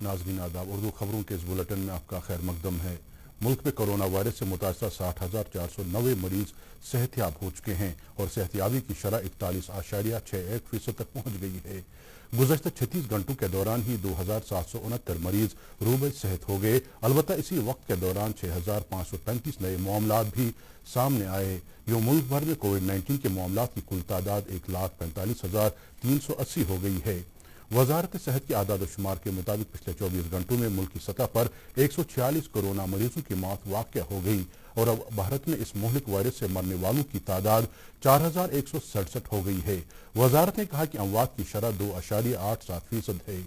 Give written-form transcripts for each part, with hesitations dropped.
नाज़रीन आदाब, उर्दू खबरों के इस बुलेटिन में आपका खैर मकदम है। मुल्क में कोरोना वायरस से मुतासर 60,490 मरीज सेहतयाब हो चुके हैं और सेहतयाबी की शरह 41.61% तक पहुँच गई है। गुज़श्ता 36 घंटों के दौरान ही 2,769 मरीज रूबे सेहत हो गए। अलबत्ता इसी वक्त के दौरान 6,535 नए मामलात भी सामने आए। यूँ मुल्क भर में कोविड-19 के मामलात की कुल तादाद 1,45,380 हो गई है। वजारत सेहत के आदाद शुमार के मुताबिक पिछले 24 घंटों में मुल्क की सतह पर 146 कोरोना मरीजों की मौत वाक़या हो गई और अब भारत में इस मुहलिक वायरस से मरने वालों की तादाद 4,167 हो गई है। वजारत ने कहा कि अमवात की शरह 2.87% है।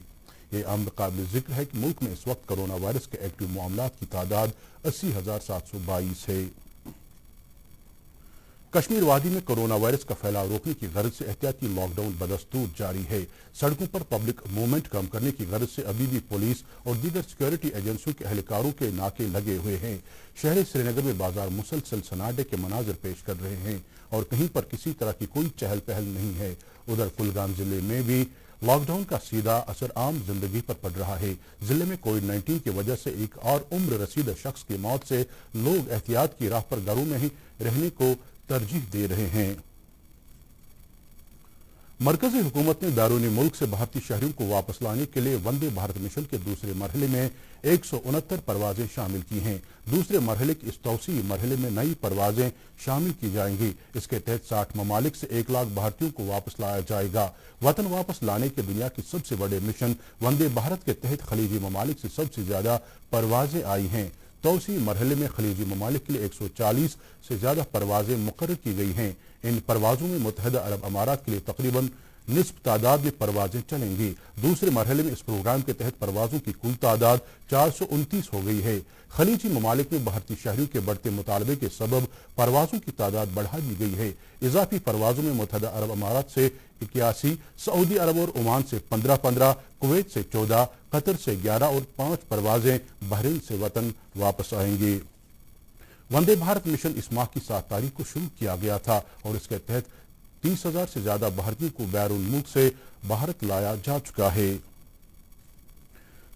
ये अमर काबिल जिक्र है कि मुल्क में इस वक्त कोरोना वायरस के एक्टिव मामलात की तादाद 80,722 है। कश्मीर वादी में कोरोना वायरस का फैलाव रोकने की गर्ज से एहतियाती लॉकडाउन बदस्तूर जारी है। सड़कों पर पब्लिक मूवमेंट कम करने की गर्ज से अभी भी पुलिस और दीगर सिक्योरिटी एजेंसियों के एहलकारों के नाके लगे हुए हैं। शहर श्रीनगर में बाजार मुसलसल सन्नाटे के मनाजिर पेश कर रहे हैं और कहीं पर किसी तरह की कोई चहल पहल नहीं है। उधर कुलगाम जिले में भी लॉकडाउन का सीधा असर आम जिंदगी पर पड़ रहा है। जिले में कोविड-19 की वजह से एक और उम्र रसीदा शख्स की मौत से लोग एहतियात की राह पर घरों में ही रहने को तरजीह दे रहे हैं। मरकजी हुकूमत ने बैरूनी मुल्क से भारतीय शहरियों को वापस लाने के लिए वंदे भारत मिशन के दूसरे मरहले में 169 परवाजें शामिल की हैं। दूसरे मरहले के इस तौसीई मरहले में नई परवाजें शामिल की जाएंगी। इसके तहत 60 ममालिक से 1 लाख भारतीयों को वापस लाया जाएगा। वतन वापस लाने के दुनिया के सबसे बड़े मिशन वंदे भारत के तहत खलीजी ममालिक से सबसे ज्यादा परवाजें आई हैं। तौसीई मरहले में खलीजी ममालिक के लिए 140 से ज्यादा परवाजें मुकर्रर की गई हैं। इन परवाजों में मुत्तहदा अरब अमारात के लिए तकरीबन निस्फ तादाद में परवाजें चलेंगी। दूसरे मरहले में इस प्रोग्राम के तहत परवाजों की कुल तादाद 429 हो गई है। खलीजी ममालिक में भारतीय शहरियों के बढ़ते मुतालबे के सबब परवाजों की तादाद बढ़ा दी गई है। इजाफी परवाजों में मुत्तहदा अरब अमारात से 81, सऊदी अरब और ओमान से 15-15, कुवैत से 14, कतर से 11 और 5 परवाजें बहरीन से वतन वापस आएंगी। वंदे भारत मिशन इस माह की 7 तारीख को शुरू किया गया था और इसके तहत 30,000 से ज्यादा भारतीयों को बैरून मुल्क से भारत लाया जा चुका है।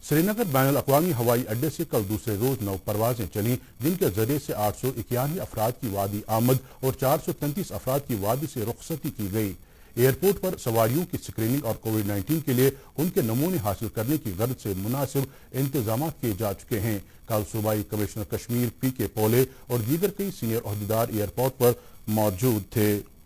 श्रीनगर बैनुल अक़वामी हवाई अड्डे से कल दूसरे रोज 9 परवाजें चली, जिनके जरिए से 891 अफराद की वादी आमद और 433 अफराद की वादी से रुखसती की गई। एयरपोर्ट पर सवारियों की स्क्रीनिंग और कोविड-19 के लिए उनके नमूने हासिल करने की गर्ज से मुनासिब इंतजाम किए जा चुके हैं। कल सूबाई कमिश्नर कश्मीर पी.के. पोले और दीगर कई सीनियर ओहदेदार एयरपोर्ट पर मौजूद थे।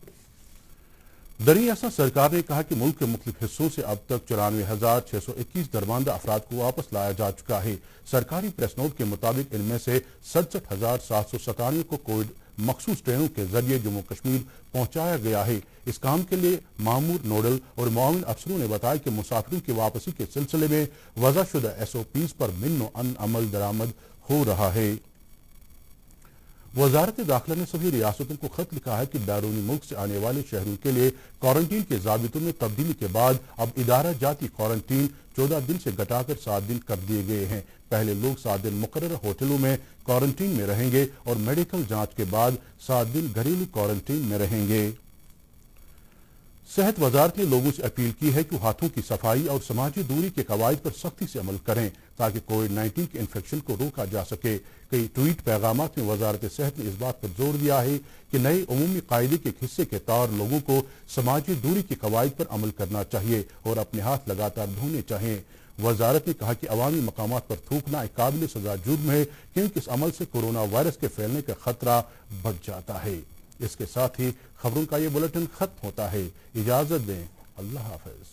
दरियासा सरकार ने कहा कि मुल्क के मुख्तलिफ हिस्सों से अब तक 94,621 दरमानदा अफराद को वापस लाया जा चुका है। सरकारी प्रेस नोट के मुताबिक इनमें से 67,797 को कोविड मखसूस ट्रेनों के जरिए जम्मू कश्मीर पहुंचाया गया है। इस काम के लिए मामूर, नोडल और मुआविन अफसरों ने बताया कि मुसाफिरों की वापसी के सिलसिले में वज़ाशुदा SOPs पर मिन्नो अमल दरामद हो रहा है। वजारत दाखिला ने सभी रियासतों को खत लिखा है कि बैरूनी मुल्क से आने वाले शहरों के लिए क्वारंटीन के ज़ाबितों में तब्दीली के बाद अब इदारा जाती क्वारंटीन 14 दिन से घटाकर 7 दिन कर दिए गए हैं। पहले लोग 7 दिन मुकर्रर होटलों में क्वारंटीन में रहेंगे और मेडिकल जांच के बाद 7 दिन घरेलू क्वारंटीन में रहेंगे। सेहत वजारत ने लोगों से अपील की है कि हाथों की सफाई और समाजी दूरी के कवायद पर सख्ती से अमल करें ताकि कोविड-19 के इन्फेक्शन को रोका जा सके। कई ट्वीट पैगामात में वजारत सेहत ने इस बात पर जोर दिया है कि नए उमूमी कायदे के हिस्से के तौर लोगों को समाजी दूरी के कवायद पर अमल करना चाहिए और अपने हाथ लगातार धोने चाहिए। वजारत ने कहा कि अवामी मकामात पर थूकना एक काबिल सजा जुर्म है क्योंकि इस अमल से कोरोना वायरस के फैलने का खतरा बढ़ जाता है। इसके साथ ही खबरों का ये बुलेटिन खत्म होता है। इजाजत दें। अल्लाह हाफिज।